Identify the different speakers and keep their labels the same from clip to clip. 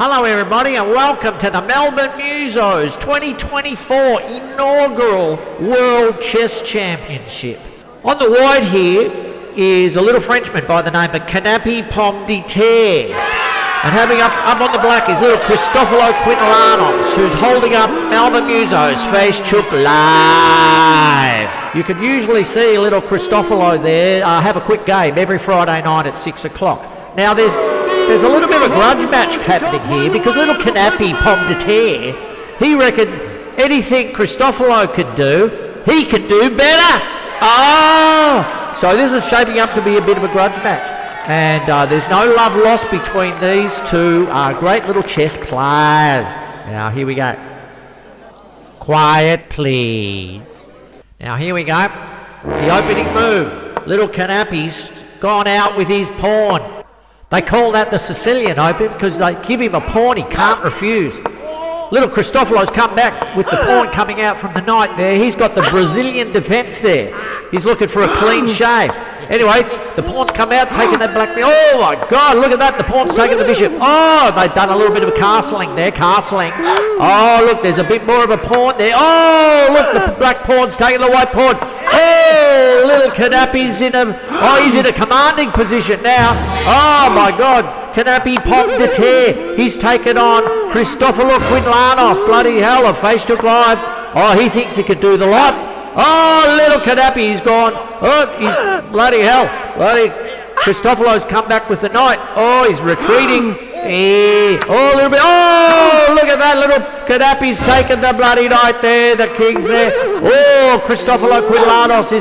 Speaker 1: Hello everybody and welcome to the Melbourne Musos 2024 inaugural World Chess Championship. On the white here is a little Frenchman by the name of Canapé Pomme de Terre. And having up on the black is little Cristoforo Quinlan, who's holding up Melbourne Musos Facebook Live. You can usually see little Cristoforo there have a quick game every Friday night at 6 o'clock. Now there's a little bit of a grudge match happening here because little Canapé Pomme de Terre, he reckons anything Cristoforo could do, he can do better. Oh! So this is shaping up to be a bit of a grudge match. And there's no love lost between these two great little chess players. Now here we go. Quiet please. Now here we go. The opening move. Little Canapé's gone out with his pawn. They call that the Sicilian Open because they give him a pawn he can't refuse. Little Cristoforo's come back with the pawn coming out from the knight there. He's got the Brazilian defence there. He's looking for a clean shave. Anyway, the pawn's come out, taking that black... Oh my God, look at that, the pawn's taking the bishop. Oh, they've done a little bit of castling there, castling. Oh, look, there's a bit more of a pawn there. Oh, look, the black pawn's taking the white pawn. Oh, little Canapé's in a... Oh, he's in a commanding position now. Oh my God, Canapé Pomme de Terre. He's taken on Cristoforo Quinlan. Bloody hell, a Facebook Live. Oh, he thinks he could do the lot. Oh, little Canapé, he's gone. Oh, he's bloody hell. Bloody Cristoforo's come back with the knight. Oh, he's retreating. Oh, a little bit. Oh, look at that. Little Canapé's taken the bloody knight there. The king's there. Oh, Cristoforo Quinlan is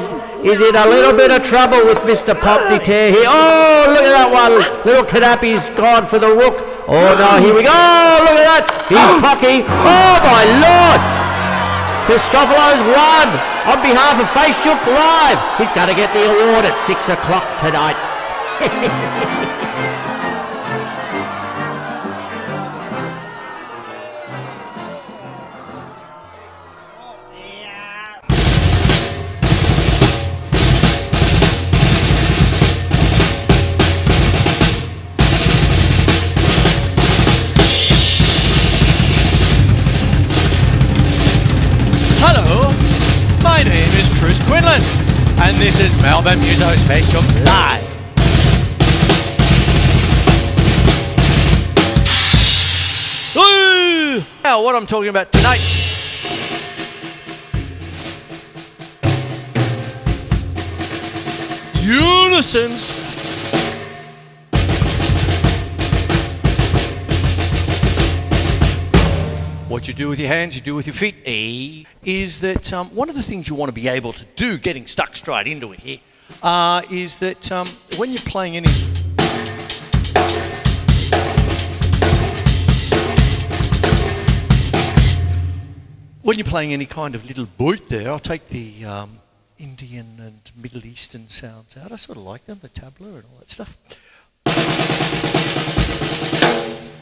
Speaker 1: in a little bit of trouble with Mr. Pomme de Terre here. Oh, look at that one. Little Canapé's gone for the rook. Oh, no, here we go. Look at that. He's cocky. Oh, my Lord. Cristoforo's won on behalf of Facebook Live. He's going to get the award at 6 o'clock tonight.
Speaker 2: Quinlan, and this is Melbourne Musos Facebook Live. Ooh! Now, what I'm talking about tonight. Unisons. What you do with your hands, you do with your feet, is that one of the things you want to be able to do, getting stuck straight into it here, is that when you're playing any... When you're playing any kind of little boot there, I'll take the Indian and Middle Eastern sounds out. I sort of like them, the tabla and all that stuff.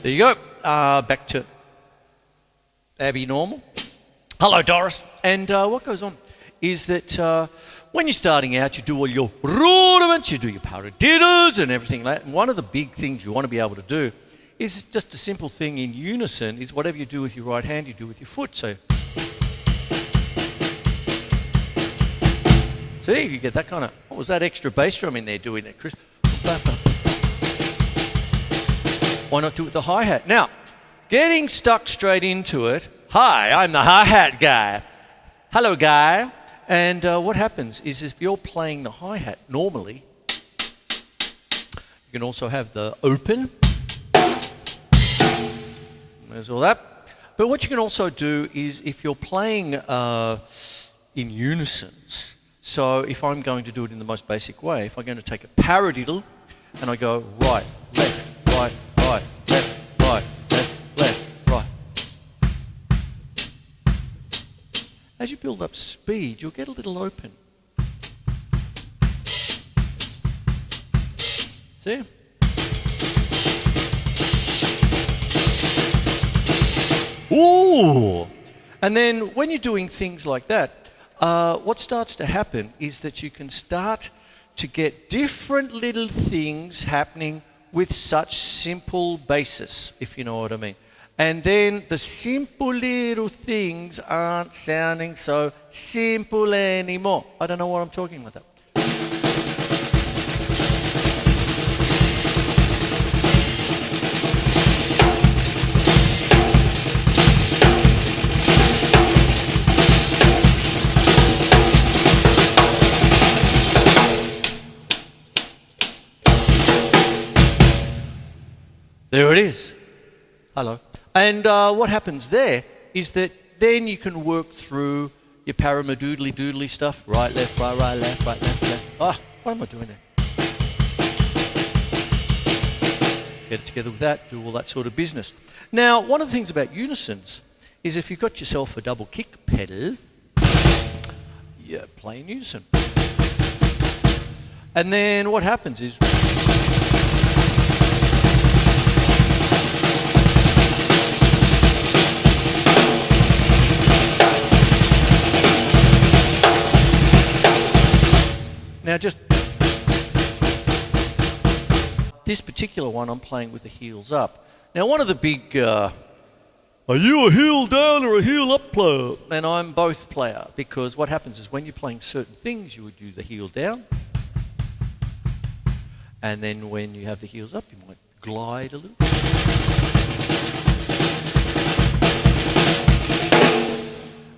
Speaker 2: There you go. Back to... Abby normal. Hello Doris. And what goes on is that when you're starting out, you do all your rudiments, you do your paradiddles and everything like that. And one of the big things you want to be able to do is just a simple thing in unison is whatever you do with your right hand, you do with your foot. So see, you get that kind of... What was that extra bass drum in there doing that, Chris? Why not do it with the hi-hat? Now, getting stuck straight into it. Hi, I'm the hi-hat guy. Hello, guy. And what happens is if you're playing the hi-hat normally, you can also have the open. There's all that. But what you can also do is if you're playing in unisons, so if I'm going to do it in the most basic way, if I'm going to take a paradiddle and I go right, left, right, right, left, right, as you build up speed, you'll get a little open. See? Ooh! And then when you're doing things like that, what starts to happen is that you can start to get different little things happening with such simple basis, if you know what I mean. And then the simple little things aren't sounding so simple anymore. I don't know what I'm talking about that. There it is. Hello. And what happens there is that then you can work through your paramadoodly doodly stuff. Right, left, right, left, right, left, left. Ah, what am I doing there? Get it together with that, do all that sort of business. Now, one of the things about Unisons is if you've got yourself a double kick pedal, you play in unison. And then what happens is... Now just, this particular one I'm playing with the heels up. Now one of the big, are you a heel down or a heel up player? And I'm both player, because what happens is when you're playing certain things you would do the heel down, and then when you have the heels up you might glide a little.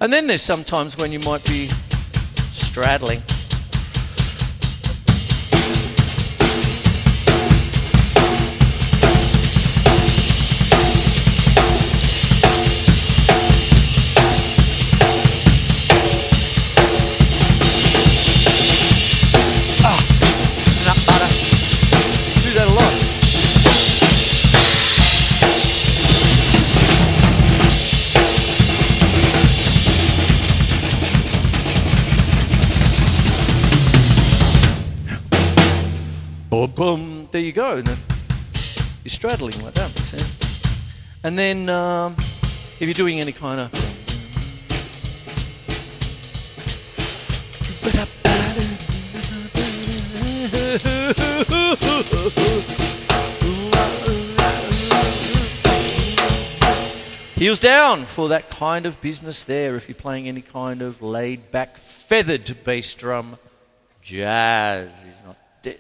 Speaker 2: And then there's sometimes when you might be straddling. Boom, there you go. And you're straddling like that. See? And then if you're doing any kind of... Heels down for that kind of business there if you're playing any kind of laid-back, feathered bass drum. Jazz is not dead.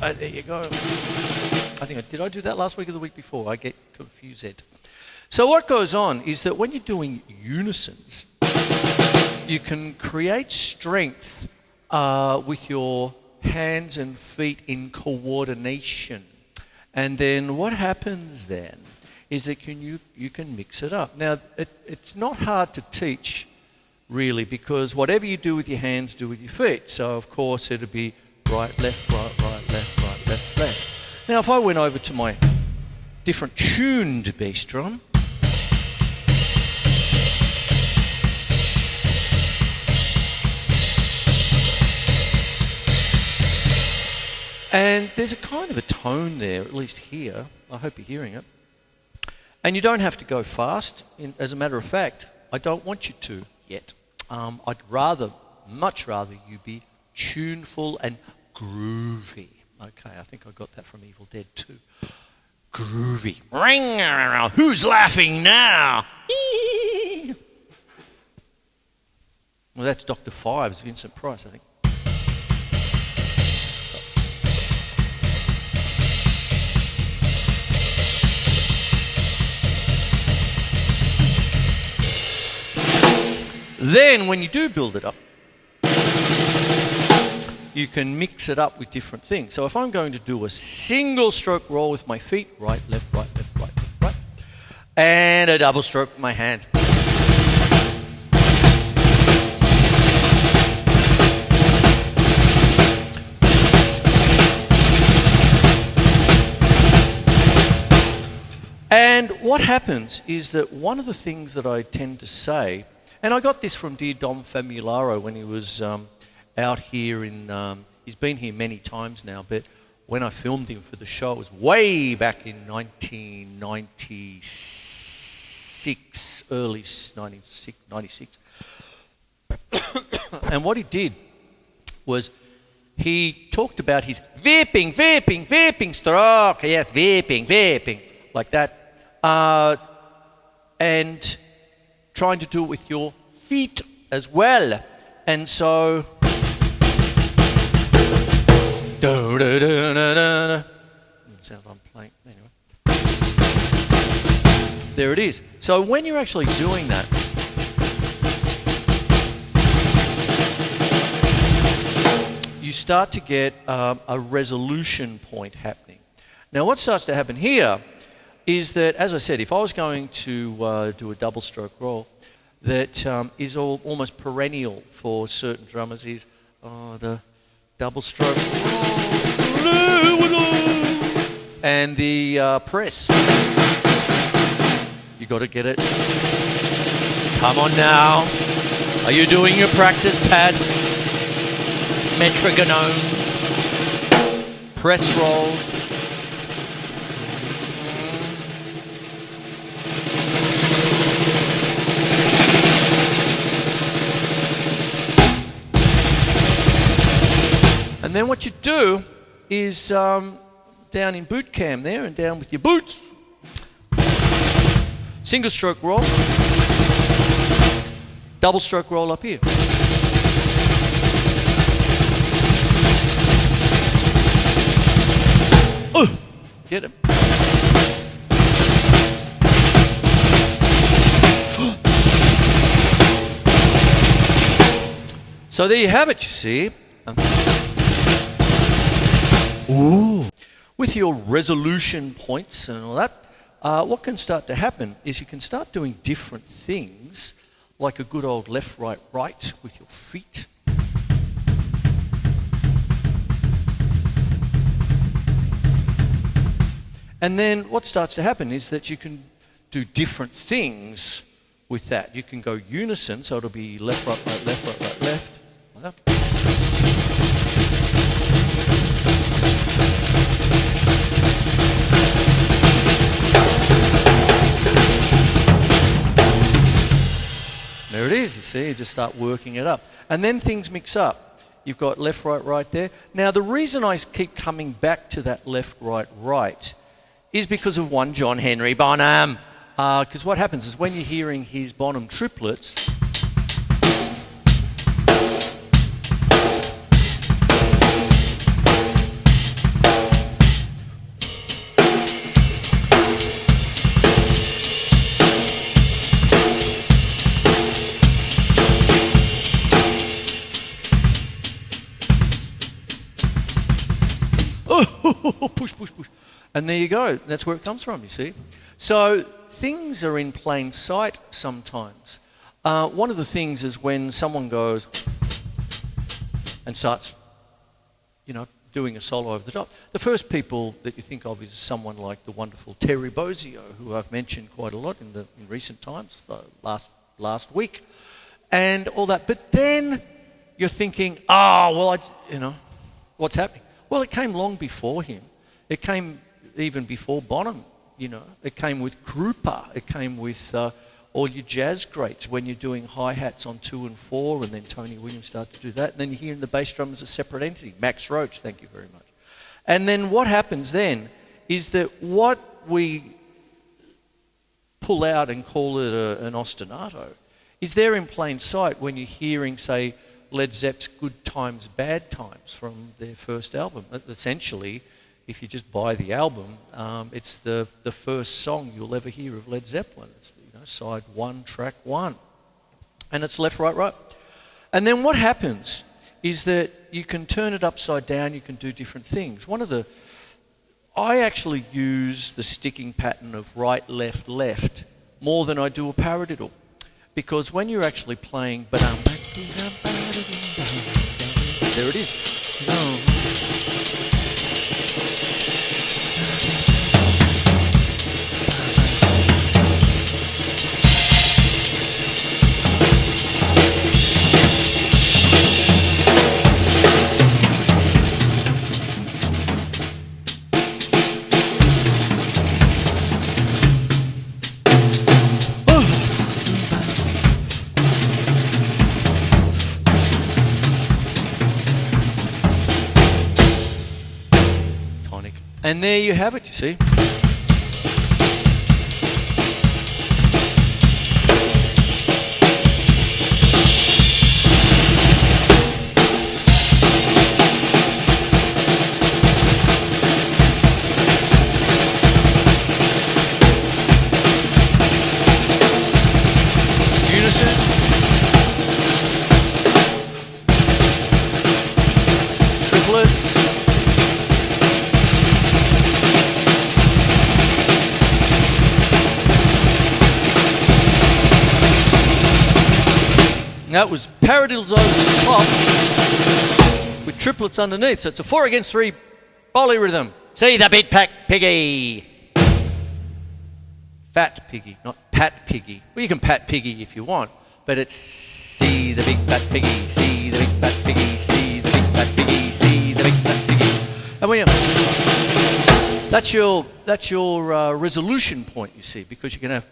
Speaker 2: There you go. Did I do that last week or the week before? I get confused. So what goes on is that when you're doing unisons, you can create strength with your hands and feet in coordination. And then what happens then is that you can mix it up. Now, it's not hard to teach, really, because whatever you do with your hands, do with your feet. So, of course, it'll be right, left, right, left, left. Now, if I went over to my different tuned bass drum, and there's a kind of a tone there, at least here. I hope you're hearing it. And you don't have to go fast. As a matter of fact, I don't want you to yet. I'd much rather you be tuneful and groovy. Okay, I think I got that from Evil Dead 2. Groovy. Ring, who's laughing now? Well, that's Dr. Five's Vincent Price, I think. Then, when you do build it up, you can mix it up with different things. So if I'm going to do a single stroke roll with my feet, right, left, right, left, right, left, right, and a double stroke with my hands. And what happens is that one of the things that I tend to say, and I got this from dear Dom Famularo when he was out here he's been here many times now, but when I filmed him for the show, it was way back in 1996, early 96. And what he did was he talked about his vaping stroke. Yes, vaping, like that. And trying to do it with your feet as well. And so... It sounds like I'm playing. Anyway. There it is. So when you're actually doing that, you start to get a resolution point happening. Now what starts to happen here is that, as I said, if I was going to do a double stroke roll, that is almost perennial for certain drummers is the double stroke and the press. You got to get it. Come on now. Are you doing your practice pad? Metronome. Press roll. And then what you do is down in boot camp there and down with your boots. Single stroke roll. Double stroke roll up here. Get him. So there you have it, you see. Ooh. With your resolution points and all that, what can start to happen is you can start doing different things, like a good old left, right, right with your feet. And then what starts to happen is that you can do different things with that. You can go unison, so it'll be left, right, right, left, right, right, left. Like that. There it is, you see, you just start working it up. And then things mix up. You've got left, right, right there. Now the reason I keep coming back to that left, right, right is because of one John Henry Bonham. Because what happens is when you're hearing his Bonham triplets, push, push, push. And there you go. That's where it comes from, you see. So things are in plain sight sometimes. One of the things is when someone goes and starts, doing a solo over the top. The first people that you think of is someone like the wonderful Terry Bozzio, who I've mentioned quite a lot in recent times, last week, and all that. But then you're thinking, what's happening? Well, it came long before him. It came even before Bonham, It came with Krupa. It came with all your jazz greats when you're doing hi-hats on 2 and 4, and then Tony Williams started to do that. And then you're hearing the bass drum as a separate entity. Max Roach, thank you very much. And then what happens then is that what we pull out and call it an ostinato is there in plain sight when you're hearing, say, Led Zepp's Good Times, Bad Times from their first album. Essentially, if you just buy the album, it's the first song you'll ever hear of Led Zeppelin. It's side 1, track 1. And it's left, right, right. And then what happens is that you can turn it upside down, you can do different things. I actually use the sticking pattern of right, left, left more than I do a paradiddle. Because when you're actually playing, there it is. And there you have it, you see. Unisons. Triplets. That was paradiddles over the top with triplets underneath. So it's a 4 against 3 polyrhythm. See the big pack piggy. Fat piggy, not pat piggy. Well, you can pat piggy if you want, but it's see the big fat piggy, see the big fat piggy, see the big fat piggy, see the big fat piggy. And when you, that's your resolution point, you see, because you can have.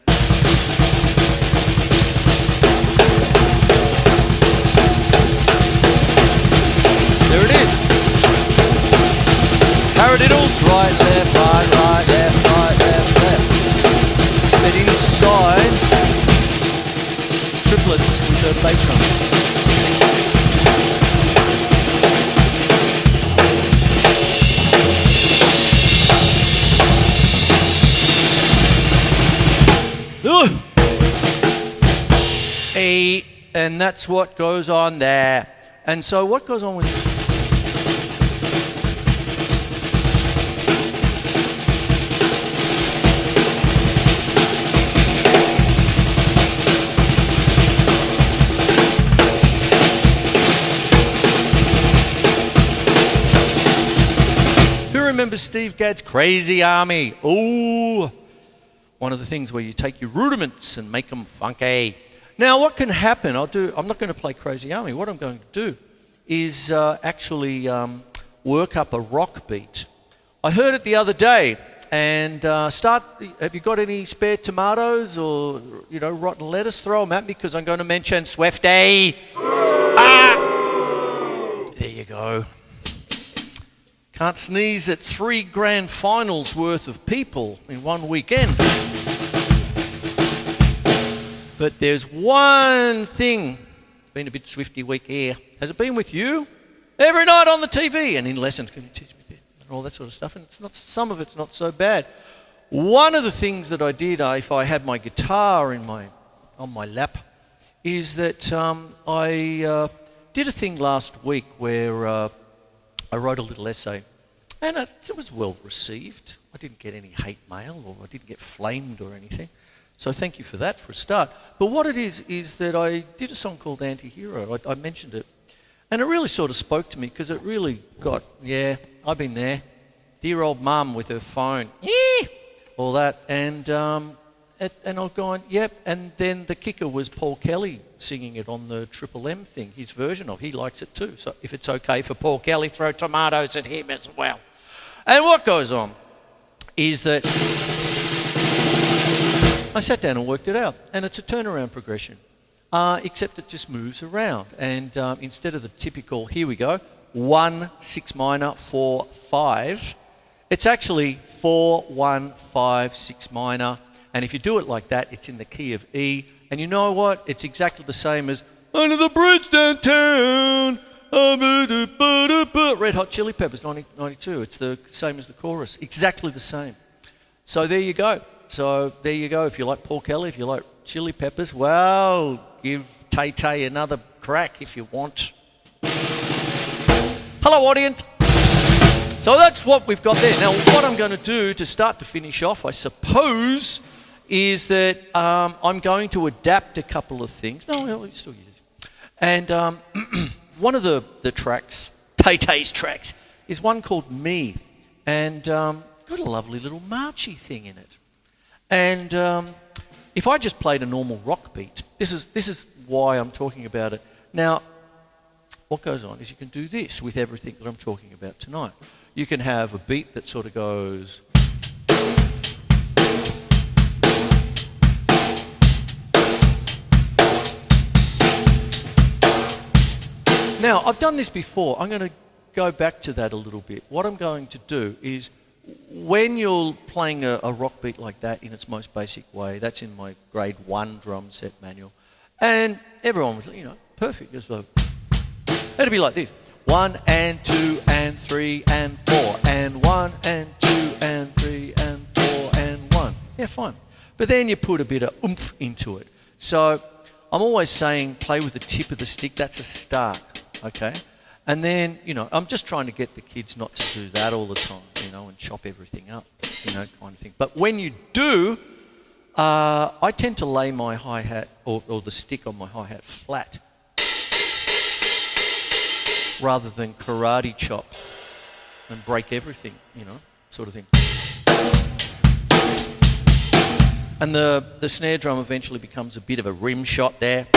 Speaker 2: There it is. Paradiddles, right, left, right, left. And inside, triplets with the bass drum. A, and that's what goes on there. And so what goes on with this? Remember Steve Gadd's Crazy Army? Oh, one of the things where you take your rudiments and make them funky. Now, what can happen? I'm not going to play Crazy Army. What I'm going to do is actually work up a rock beat. I heard it the other day, and have you got any spare tomatoes or rotten lettuce? Throw them at me because I'm going to mention Swifty. There you go. Can't sneeze at 3 grand finals worth of people in one weekend. But there's one thing. It's been a bit Swifty week here. Has it been with you? Every night on the TV and in lessons. Can you teach me this? And all that sort of stuff. And some of it's not so bad. One of the things that I did, if I had my guitar on my lap, is that I did a thing last week where I wrote a little essay, and it was well received. I didn't get any hate mail, or I didn't get flamed or anything. So thank you for that for a start. But what it is that I did a song called Anti-Hero. I mentioned it, and it really sort of spoke to me because it really got, I've been there. Dear old mum with her phone, all that, and I've gone, yep. And then the kicker was Paul Kelly singing it on the Triple M thing, his version of. He likes it too. So if it's okay for Paul Kelly, throw tomatoes at him as well. And what goes on is that I sat down and worked it out, and it's a turnaround progression, except it just moves around. And instead of the typical, here we go, 1, 6 minor, 4, 5, it's actually 4, 1, 5, 6 minor. And if you do it like that, it's in the key of E. And you know what? It's exactly the same as Under the Bridge Downtown. Red Hot Chili Peppers, 1992. It's the same as the chorus. Exactly the same. So there you go. If you like Paul Kelly, if you like Chili Peppers, well, give Tay Tay another crack if you want. Hello, audience. So that's what we've got there. Now, what I'm going to do to start to finish off, I suppose, is that I'm going to adapt a couple of things. No, we'll still use it. And one of the tracks, Tay Tay's tracks, is one called Me. And got a lovely little marchy thing in it. And if I just played a normal rock beat, this is why I'm talking about it. Now, what goes on is you can do this with everything that I'm talking about tonight. You can have a beat that sort of goes... Now, I've done this before. I'm going to go back to that a little bit. What I'm going to do is when you're playing a rock beat like that in its most basic way, that's in my grade 1 drum set manual, and everyone was, perfect. Just like, it'd be like this: 1 and 2 and 3 and 4 and 1 and 2 and 3 and 4 and 1. Yeah, fine. But then you put a bit of oomph into it. So I'm always saying play with the tip of the stick. That's a start, okay? And then, I'm just trying to get the kids not to do that all the time, and chop everything up, kind of thing. But when you do, I tend to lay my hi-hat or the stick on my hi-hat flat rather than karate chop and break everything, sort of thing. And the snare drum eventually becomes a bit of a rim shot there.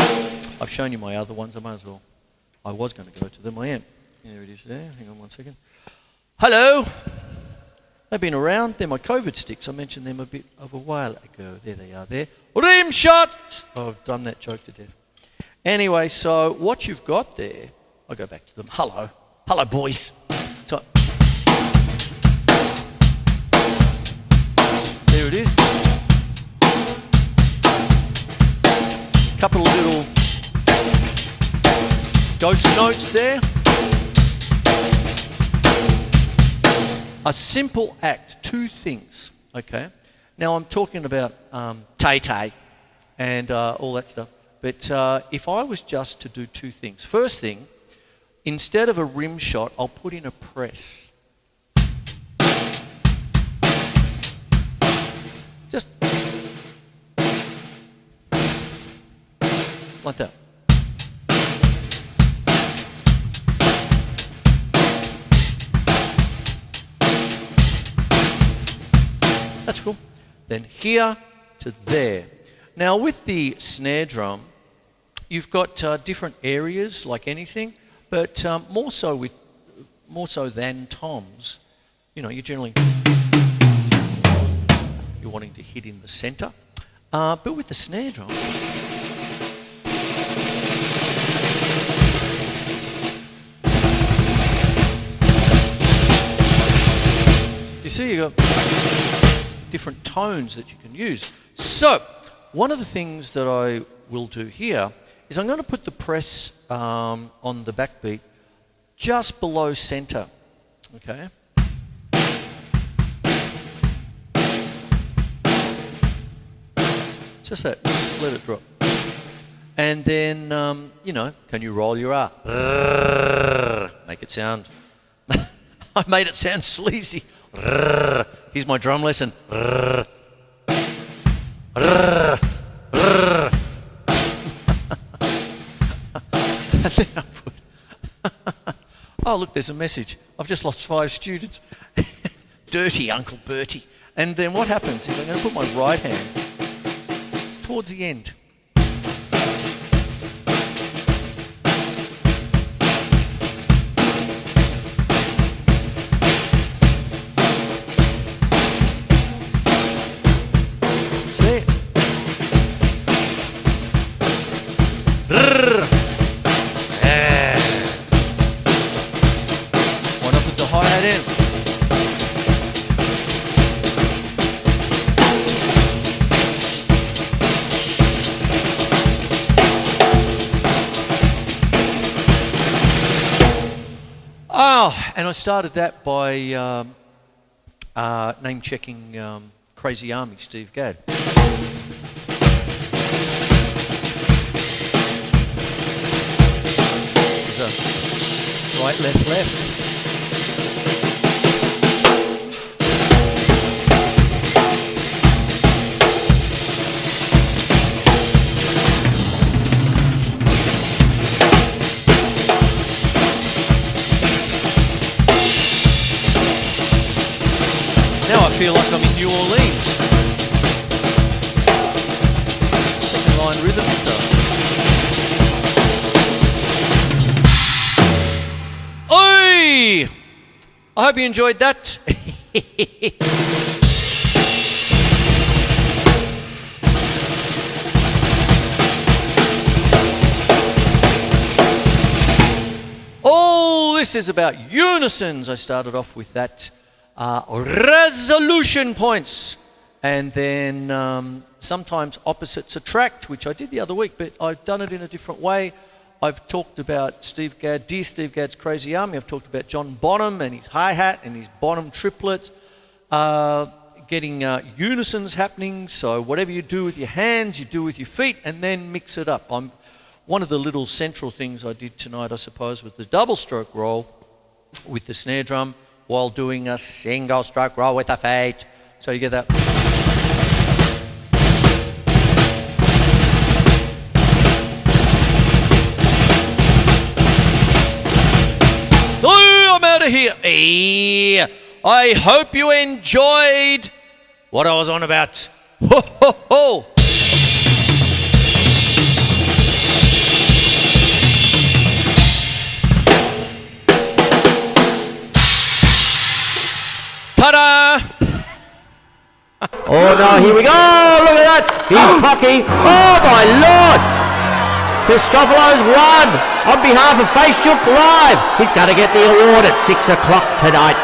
Speaker 2: I've shown you my other ones. I might as well. I was going to go to them. I am. There it is there. Hang on one second. Hello. They've been around. They're my COVID sticks. I mentioned them a bit of a while ago. There they are there. Rim shot. Oh, I've done that joke to death. Anyway, so what you've got there, I'll go back to them. Hello. Hello, boys. So, there it is. Couple of little ghost notes there. A simple act, 2 things, okay? Now I'm talking about Tay Tay and all that stuff, but if I was just to do 2 things. First thing, instead of a rim shot, I'll put in a press. Just like that. That's cool. Then here to there. Now with the snare drum, you've got different areas like anything, but more so than toms. You generally you're wanting to hit in the center, but with the snare drum. You see, you got different tones that you can use. So, one of the things that I will do here is I'm going to put the press on the backbeat just below center. Okay. Just that. Just let it drop. And then, can you roll your R? Make it sound. I made it sound sleazy. Here's my drum lesson. And then I put oh, look, there's a message. I've just lost 5 students. Dirty Uncle Bertie. And then what happens is I'm going to put my right hand towards the end. And I started that by name-checking Crazy Army, Steve Gadd. There's a right, left, left. Now I feel like I'm in New Orleans. Second line rhythm stuff. Oi! I hope you enjoyed that. All this is about Unisons. I started off with that. resolution points. And then sometimes opposites attract, which I did the other week, but I've done it in a different way. I've talked about Steve Gadd, Dear Steve Gadd's Crazy Army. I've talked about John Bonham and his hi-hat and his Bonham triplets. Getting unisons happening, so whatever you do with your hands, you do with your feet, and then mix it up. One of the little central things I did tonight, I suppose, was the double stroke roll with the snare drum while doing a single stroke roll with the feet. So you get that. Oh, I'm out of here. I hope you enjoyed what I was on about. Ho, ho, ho. Ta-da!
Speaker 1: Oh no, here we go! Look at that! He's cocky! Oh my lord! Christophelo's won! On behalf of Facebook Live! He's going to get the award at 6 o'clock tonight.